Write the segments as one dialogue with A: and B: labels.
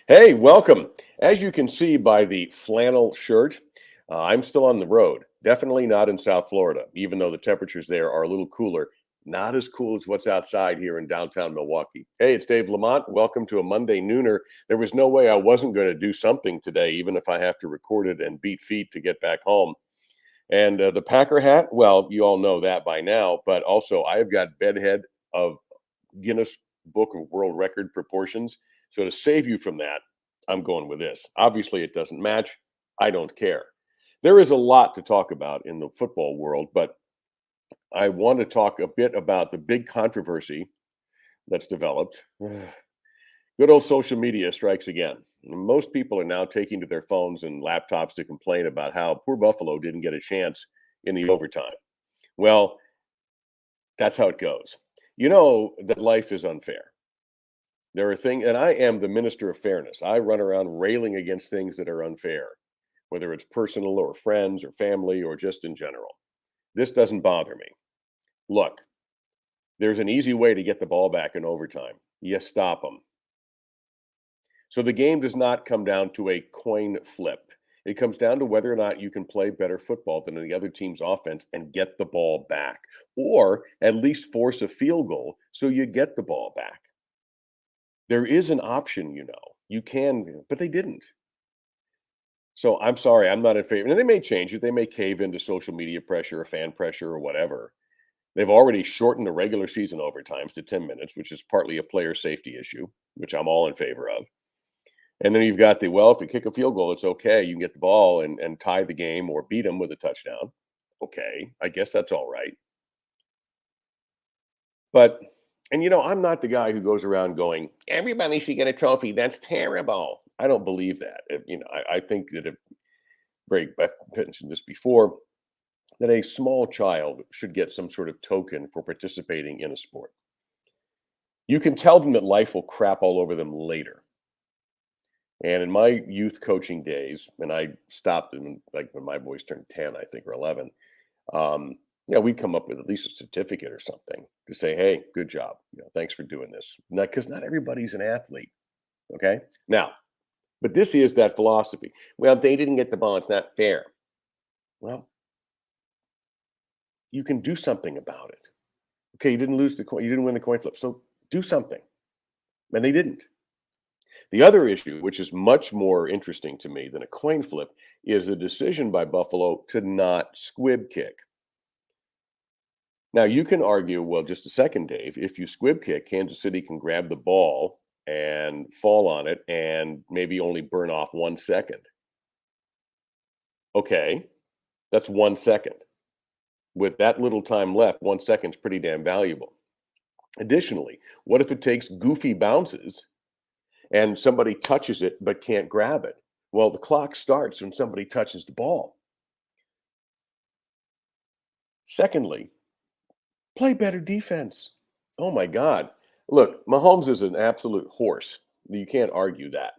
A: Hey, welcome. As you can see by the flannel shirt, I'm still on the road. Definitely not in South Florida, even though the temperatures there are a little cooler. Not as cool as what's outside here in downtown Milwaukee. Hey, it's Dave LaMont. Welcome to a Monday Nooner. There was no way I wasn't going to do something today, even if I have to record it and beat feet to get back home. And the Packer hat, well, you all know that by now, but also I've got bedhead of Guinness Book of World Record proportions. So to save you from that, I'm going with this. Obviously, it doesn't match. I don't care. There is a lot to talk about in the football world, but I want to talk a bit about the big controversy that's developed. Good old social media strikes again. Most people are now taking to their phones and laptops to complain about how poor Buffalo didn't get a chance in the overtime. Well, that's how it goes. You know that life is unfair. There are things, and I am the minister of fairness. I run around railing against things that are unfair, whether it's personal or friends or family or just in general. This doesn't bother me. Look, there's an easy way to get the ball back in overtime. You stop them. So the game does not come down to a coin flip. It comes down to whether or not you can play better football than the other team's offense and get the ball back, or at least force a field goal so you get the ball back. There is an option, you can, but they didn't. So I'm sorry, I'm not in favor. And they may change it. They may cave into social media pressure or fan pressure or whatever. They've already shortened the regular season overtimes to 10 minutes, which is partly a player safety issue, which I'm all in favor of. And then you've got if you kick a field goal, it's okay. You can get the ball and tie the game or beat them with a touchdown. Okay, I guess that's all right. But, I'm not the guy who goes around going, everybody should get a trophy. That's terrible. I don't believe that. I think that I've mentioned this before, that a small child should get some sort of token for participating in a sport. You can tell them that life will crap all over them later. And in my youth coaching days, and I stopped like when my boys turned 10, I think, or 11, we'd come up with at least a certificate or something to say, hey, good job. Thanks for doing this. Because not everybody's an athlete. Okay. Now, but this is that philosophy. Well, they didn't get the ball. It's not fair. Well, you can do something about it. Okay. You didn't lose the coin. You didn't win the coin flip. So do something. And they didn't. The other issue, which is much more interesting to me than a coin flip, is the decision by Buffalo to not squib kick. Now, you can argue, well, just a second, Dave, if you squib kick, Kansas City can grab the ball and fall on it and maybe only burn off 1 second. Okay, that's 1 second. With that little time left, 1 second's pretty damn valuable. Additionally, what if it takes goofy bounces and somebody touches it but can't grab it? Well, the clock starts when somebody touches the ball. Secondly, play better defense. Oh my God. Look, Mahomes is an absolute horse. You can't argue that.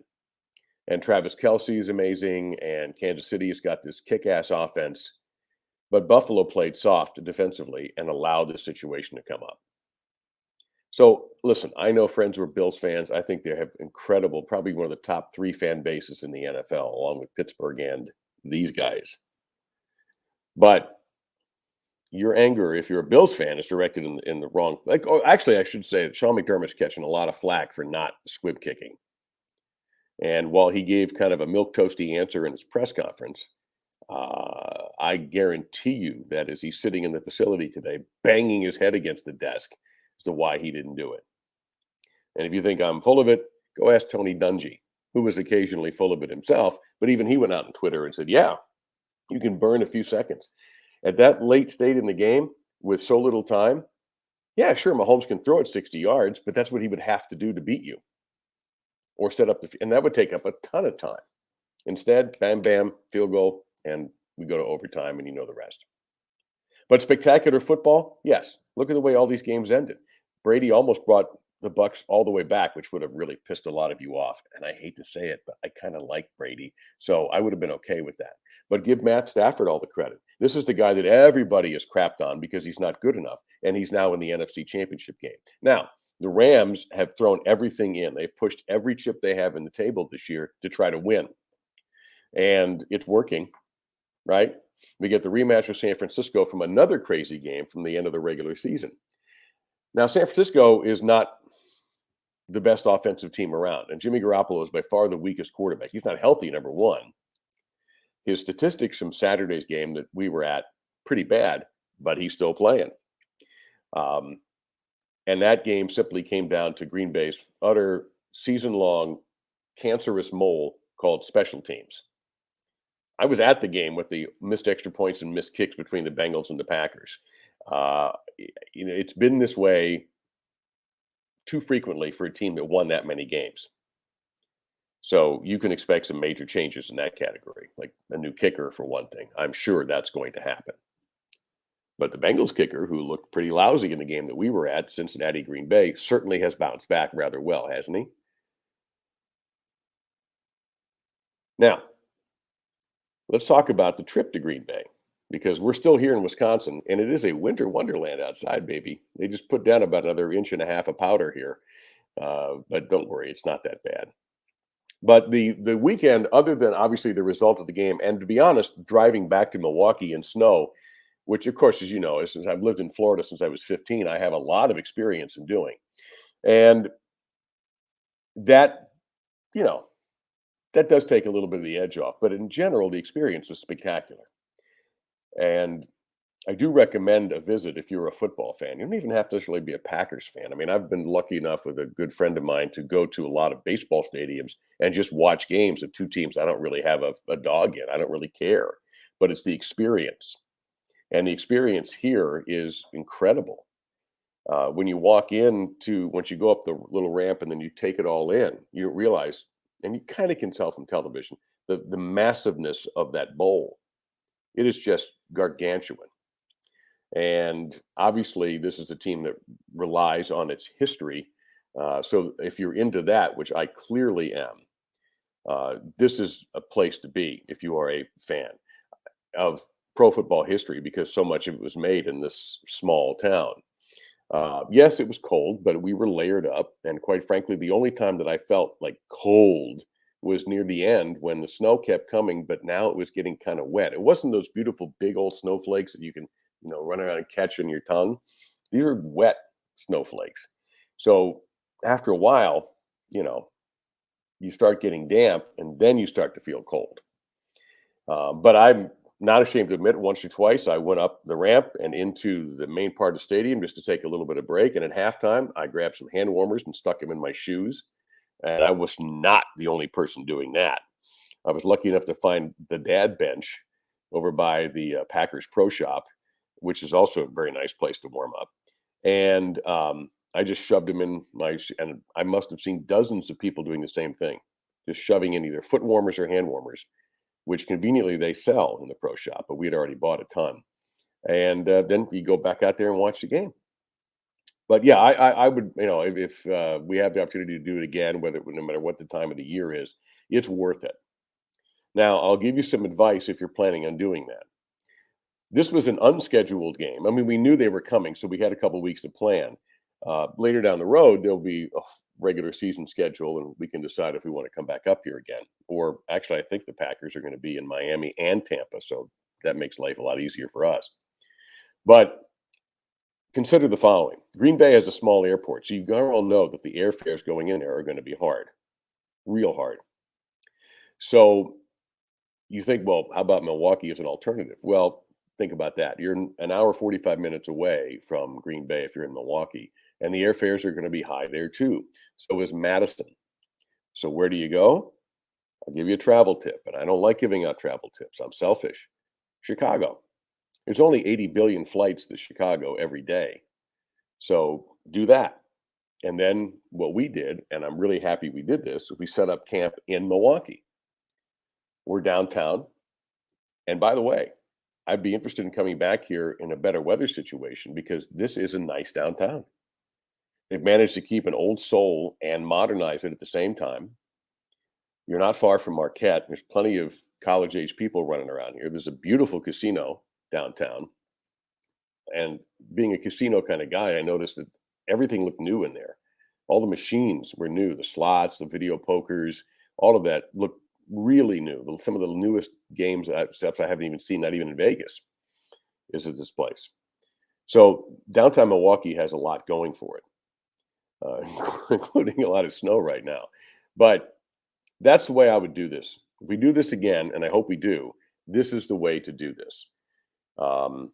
A: And Travis Kelce is amazing, and Kansas City has got this kick-ass offense. But Buffalo played soft defensively and allowed this situation to come up. So, listen, I know friends who are Bills fans. I think they have incredible, probably one of the top 3 fan bases in the NFL, along with Pittsburgh and these guys. But your anger, if you're a Bills fan, is directed in the wrong. Actually, I should say that Sean McDermott's catching a lot of flack for not squib kicking. And while he gave kind of a milquetoasty answer in his press conference, I guarantee you that as he's sitting in the facility today, banging his head against the desk as to why he didn't do it. And if you think I'm full of it, go ask Tony Dungy, who was occasionally full of it himself. But even he went out on Twitter and said, yeah, you can burn a few seconds. At that late state in the game with so little time, yeah, sure, Mahomes can throw it 60 yards, but that's what he would have to do to beat you or set up and that would take up a ton of time. Instead, bam, bam, field goal, and we go to overtime, and you know the rest. But spectacular football, yes. Look at the way all these games ended. Brady almost brought the Bucs all the way back, which would have really pissed a lot of you off. And I hate to say it, but I kind of like Brady, so I would have been okay with that. But give Matt Stafford all the credit. This is the guy that everybody is crapped on because he's not good enough, and he's now in the NFC Championship game. Now, The Rams have thrown everything in. They've pushed every chip they have in the table this year to try to win, and it's working, right? We get the rematch with San Francisco from another crazy game from the end of the regular season. Now, San Francisco is not the best offensive team around, and Jimmy Garoppolo is by far the weakest quarterback. He's not healthy, number one. His statistics from Saturday's game that we were at, pretty bad, but he's still playing. Um, and that game simply came down to Green Bay's utter season-long cancerous mole called special teams. I was at the game with the missed extra points and missed kicks between the Bengals and the Packers. Uh, it's been this way too frequently for a team that won that many games. So you can expect some major changes in that category, like a new kicker for one thing. I'm sure that's going to happen. But the Bengals kicker, who looked pretty lousy in the game that we were at, Cincinnati Green Bay, certainly has bounced back rather well, hasn't he? Now, let's talk about the trip to Green Bay, because we're still here in Wisconsin, and it is a winter wonderland outside, baby. They just put down about another inch and a half of powder here. But don't worry, it's not that bad. But the weekend, other than obviously the result of the game, and to be honest, driving back to Milwaukee in snow, which of course, as you know, since I've lived in Florida since I was 15, I have a lot of experience in doing. And that, you know, that does take a little bit of the edge off. But in general, the experience was spectacular. And I do recommend a visit if you're a football fan. You don't even have to necessarily be a Packers fan. I mean, I've been lucky enough with a good friend of mine to go to a lot of baseball stadiums and just watch games of two teams I don't really have a dog in. I don't really care. But it's the experience. And the experience here is incredible. When you walk into, once you go up the little ramp and then you take it all in, you realize, and you kind of can tell from television, the massiveness of that bowl. It is just gargantuan. And obviously, this is a team that relies on its history. So if you're into that, which I clearly am, this is a place to be if you are a fan of pro football history, because so much of it was made in this small town. Yes, it was cold, but we were layered up. And quite frankly, the only time that I felt like cold was near the end when the snow kept coming, but now it was getting kind of wet. It wasn't those beautiful big old snowflakes that you can, run around and catch in your tongue. These are wet snowflakes. So after a while, you start getting damp and then you start to feel cold. But I'm not ashamed to admit, once or twice I went up the ramp and into the main part of the stadium just to take a little bit of break. And at halftime, I grabbed some hand warmers and stuck them in my shoes. And I was not the only person doing that. I was lucky enough to find the dad bench over by the Packers Pro Shop, which is also a very nice place to warm up. And I just shoved them in and I must have seen dozens of people doing the same thing, just shoving in either foot warmers or hand warmers, which conveniently they sell in the Pro Shop, but we had already bought a ton. And then you go back out there and watch the game. But yeah, I would, if we have the opportunity to do it again, no matter what the time of the year is, it's worth it. Now, I'll give you some advice if you're planning on doing that. This was an unscheduled game. I mean, we knew they were coming, so we had a couple weeks to plan. Later down the road, there'll be a regular season schedule, and we can decide if we want to come back up here again. Or actually, I think the Packers are going to be in Miami and Tampa, so that makes life a lot easier for us. But consider the following. Green Bay has a small airport, so you all know that the airfares going in there are going to be hard, real hard. So you think, well, how about Milwaukee as an alternative? Well, think about that. You're an hour, 45 minutes away from Green Bay if you're in Milwaukee, and the airfares are going to be high there too. So is Madison. So where do you go? I'll give you a travel tip, and I don't like giving out travel tips. I'm selfish. Chicago. There's only 80 billion flights to Chicago every day. So do that. And then what we did, and I'm really happy we did this, we set up camp in Milwaukee. We're downtown. And by the way, I'd be interested in coming back here in a better weather situation because this is a nice downtown. They've managed to keep an old soul and modernize it at the same time. You're not far from Marquette. There's plenty of college-age people running around here. There's a beautiful casino downtown. And being a casino kind of guy, I noticed that everything looked new in there. All the machines were new, the slots, the video pokers, all of that looked really new. Some of the newest games, stuff I haven't even seen, not even in Vegas, is at this place. So downtown Milwaukee has a lot going for it, including a lot of snow right now. But that's the way I would do this. If we do this again, and I hope we do, this is the way to do this. Um,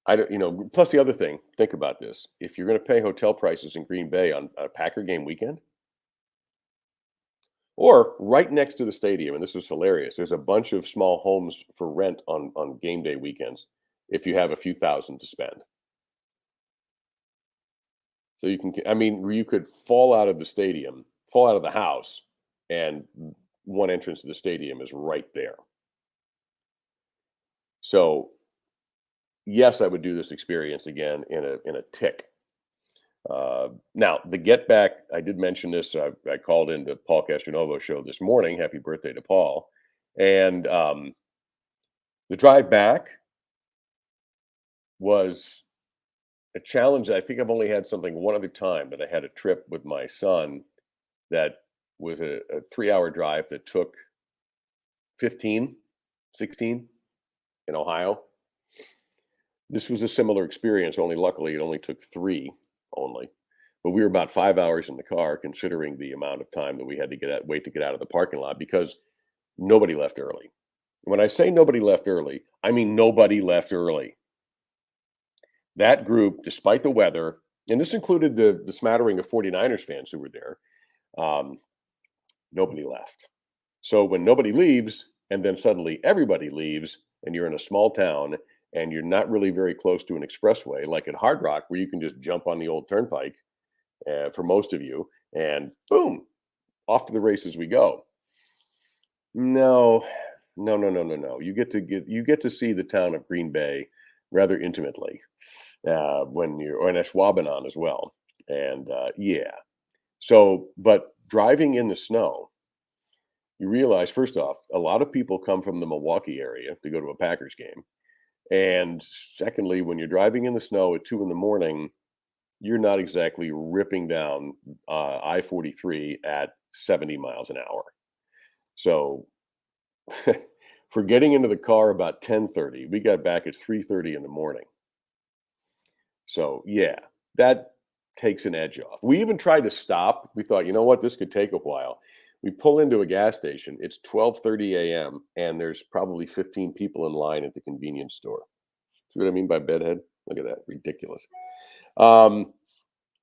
A: I don't, plus the other thing, think about this. If you're going to pay hotel prices in Green Bay on a Packer game weekend, or right next to the stadium, and this is hilarious, there's a bunch of small homes for rent on game day weekends if you have a few thousand to spend. So you can, I mean, you could fall out of the stadium, fall out of the house, and one entrance to the stadium is right there. So yes, I would do this experience again in a tick. Now the get back, I did mention this. I called into Paul Castronovo's show this morning. Happy birthday to Paul! And the drive back was a challenge. I think I've only had something one other time, but I had a trip with my son that was a 3-hour drive that took 15, 16 in Ohio. This was a similar experience, only luckily it only took 3 only. But we were about 5 hours in the car considering the amount of time that we had to wait to get out of the parking lot because nobody left early. When I say nobody left early, I mean nobody left early. That group, despite the weather, and this included the smattering of 49ers fans who were there, um, nobody left. So when nobody leaves, and then suddenly everybody leaves, and you're in a small town, and you're not really very close to an expressway, like at Hard Rock, where you can just jump on the old turnpike for most of you, and boom, off to the races we go. No, no, no, no, no, no. You get to see the town of Green Bay rather intimately when you're and Ashwaubenon as well, and yeah. So, but driving in the snow, you realize first off, a lot of people come from the Milwaukee area to go to a Packers game. And secondly, when you're driving in the snow at 2 in the morning, you're not exactly ripping down I-43 at 70 miles an hour. So for getting into the car about 10:30, we got back at 3:30 in the morning. So yeah, that takes an edge off. We even tried to stop. We thought, you know what, this could take a while. We pull into a gas station. It's 12:30 a.m. and there's probably 15 people in line at the convenience store. See what I mean by bedhead? Look at that, ridiculous. Um,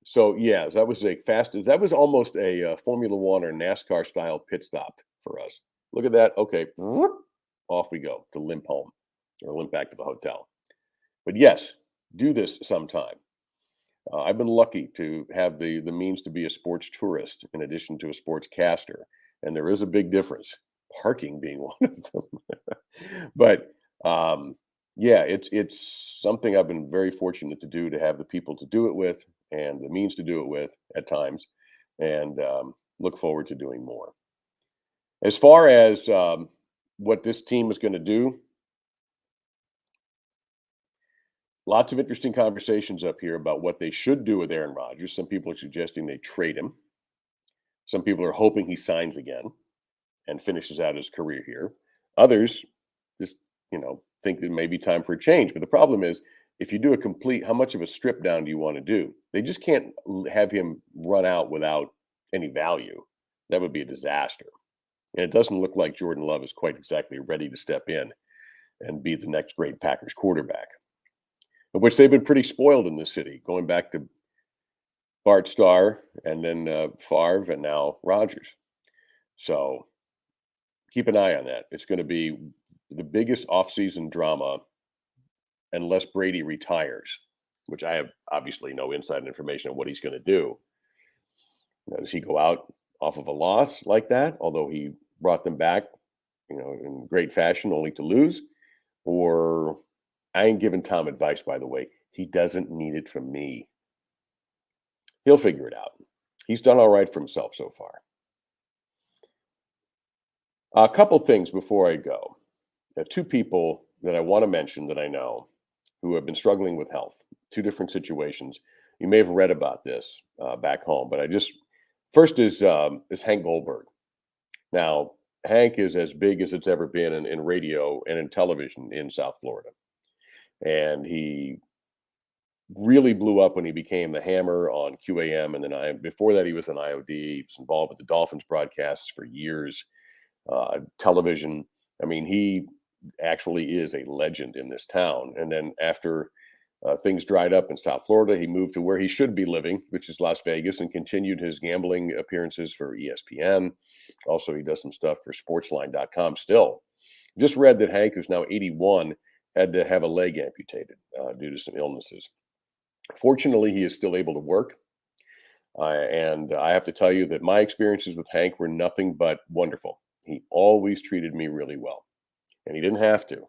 A: so yeah, that was that was almost a Formula One or NASCAR style pit stop for us. Look at that. Okay, whoop, off we go to limp home or limp back to the hotel. But yes, do this sometime. I've been lucky to have the means to be a sports tourist in addition to a sports caster, and there is a big difference. Parking being one of them, but yeah, it's something I've been very fortunate to do to have the people to do it with and the means to do it with at times, and look forward to doing more. As far as what this team is going to do, lots of interesting conversations up here about what they should do with Aaron Rodgers. Some people are suggesting they trade him. Some people are hoping he signs again and finishes out his career here. Others just, think it may be time for a change. But the problem is, if you do a complete, how much of a strip down do you want to do? They just can't have him run out without any value. That would be a disaster. And it doesn't look like Jordan Love is quite exactly ready to step in and be the next great Packers quarterback, of which they've been pretty spoiled in this city, going back to Bart Starr and then Favre and now Rodgers. So keep an eye on that. It's going to be the biggest offseason drama unless Brady retires, which I have obviously no inside information on what he's going to do. Does he go out off of a loss like that, although he brought them back, in great fashion only to lose? Or I ain't giving Tom advice, by the way. He doesn't need it from me. He'll figure it out. He's done all right for himself so far. A couple things before I go. 2 people that I want to mention that I know who have been struggling with health, 2 different situations. You may have read about this back home, but I just first is Hank Goldberg. Now, Hank is as big as it's ever been in radio and in television in South Florida, and he really blew up when he became the Hammer on QAM, and then before that he was on IOD. He was involved with the Dolphins broadcasts for years, television. I mean, he actually is a legend in this town. And then after things dried up in South Florida, he moved to where he should be living, which is Las Vegas, and continued his gambling appearances for ESPN. Also, he does some stuff for Sportsline.com still. Just read that Hank, who's now 81, had to have a leg amputated due to some illnesses. Fortunately, he is still able to work. And I have to tell you that my experiences with Hank were nothing but wonderful. He always treated me really well, and he didn't have to.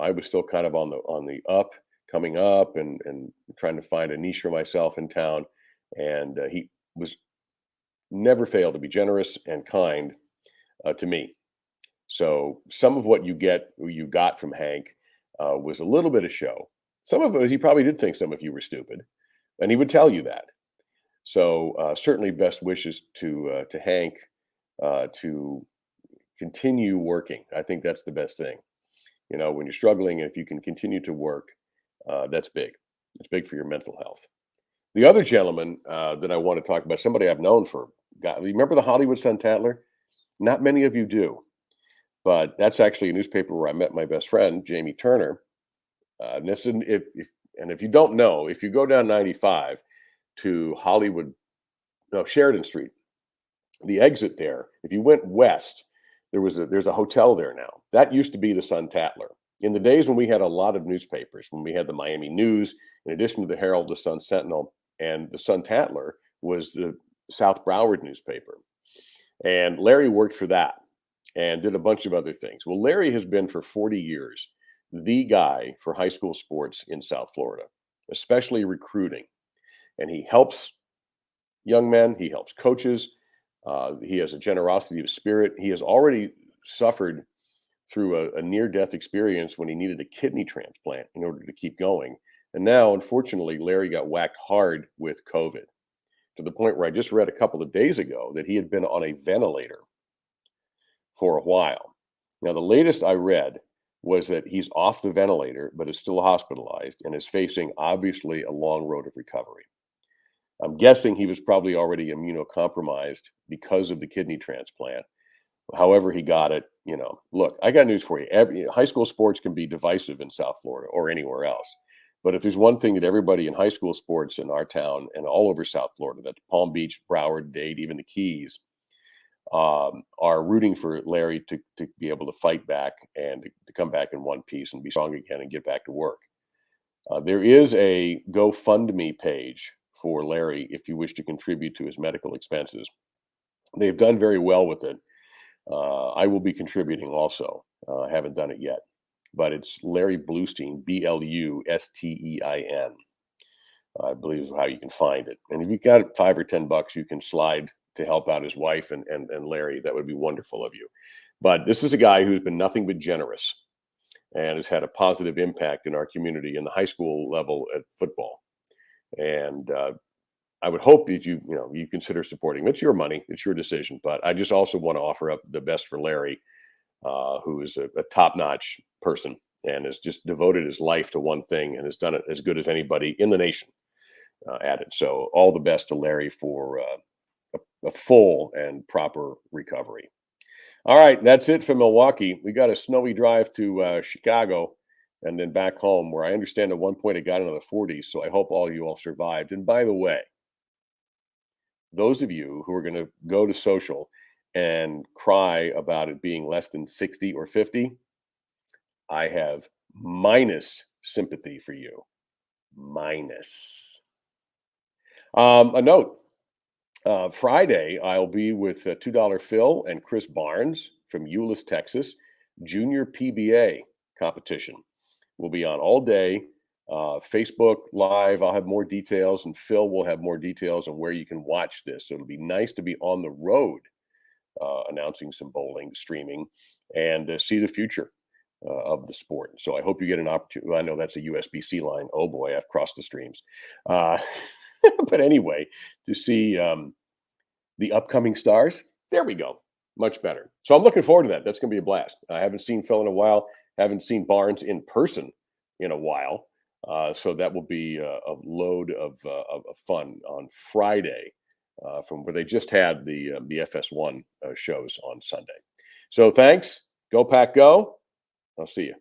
A: I was still kind of on the up, coming up, and trying to find a niche for myself in town. And he was never failed to be generous and kind to me. So some of what you got from Hank was a little bit of show. Some of it, he probably did think some of you were stupid, and he would tell you that. So certainly, best wishes to Hank to continue working. I think that's the best thing. When you're struggling, if you can continue to work, that's big. It's big for your mental health. The other gentleman that I want to talk about, somebody I've known for, God, remember the Hollywood Sun Tatler? Not many of you do, but that's actually a newspaper where I met my best friend, Jamie Turner. And if you don't know, if you go down 95 to Hollywood, no, Sheridan Street, the exit there, if you went west, there's a hotel there now. That used to be the Sun Tatler. In the days when we had a lot of newspapers, when we had the Miami News, in addition to the Herald, the Sun Sentinel, and the Sun Tatler was the South Broward newspaper. And Larry worked for that and did a bunch of other things. Well, Larry has been for 40 years the guy for high school sports in South Florida, especially recruiting. And he helps young men, he helps coaches. He has a generosity of spirit. He has already suffered through a near-death experience when he needed a kidney transplant in order to keep going. And now, unfortunately, Larry got whacked hard with COVID, to the point where I just read a couple of days ago that he had been on a ventilator for a while. Now, the latest I read was that he's off the ventilator, but is still hospitalized and is facing, obviously, a long road of recovery. I'm guessing he was probably already immunocompromised because of the kidney transplant. However he got it, look, I got news for you. High school sports can be divisive in South Florida or anywhere else. But if there's one thing that everybody in high school sports in our town and all over South Florida, that's Palm Beach, Broward, Dade, even the Keys, are rooting for Larry to be able to fight back and to come back in one piece and be strong again and get back to work. There is a GoFundMe page for Larry if you wish to contribute to his medical expenses. They've done very well with it. I will be contributing also. I haven't done it yet, but it's Larry Bluestein, Blustein, I believe is how you can find it. And if you've got $5 or $10, you can slide to help out his wife and Larry. That would be wonderful of you. But this is a guy who's been nothing but generous and has had a positive impact in our community in the high school level at football. And I would hope that you consider supporting. It's your money, it's your decision. But I just also want to offer up the best for Larry, who is a top-notch person and has just devoted his life to one thing and has done it as good as anybody in the nation at it. So all the best to Larry for a full and proper recovery. All right, that's it from Milwaukee. We got a snowy drive to Chicago and then back home, where I understand at one point it got into the 40s. So I hope all you all survived. And by the way, those of you who are going to go to social and cry about it being less than 60 or 50, I have minus sympathy for you. Minus. A note. Friday, I'll be with $2 Phil and Chris Barnes from Euless, Texas, Junior PBA competition. We'll be on all day, Facebook Live. I'll have more details, and Phil will have more details on where you can watch this. So it'll be nice to be on the road announcing some bowling, streaming, and see the future. of the sport. So I hope you get an opportunity. Well, I know that's a USB-C line. Oh boy, I've crossed the streams. Uh, but anyway, to see the upcoming stars, there we go. Much better. So I'm looking forward to that. That's going to be a blast. I haven't seen Phil in a while. Haven't seen Barnes in person in a while. So that will be a load of fun on Friday from where they just had the FS1 shows on Sunday. So thanks. Go Pack Go. I'll see you.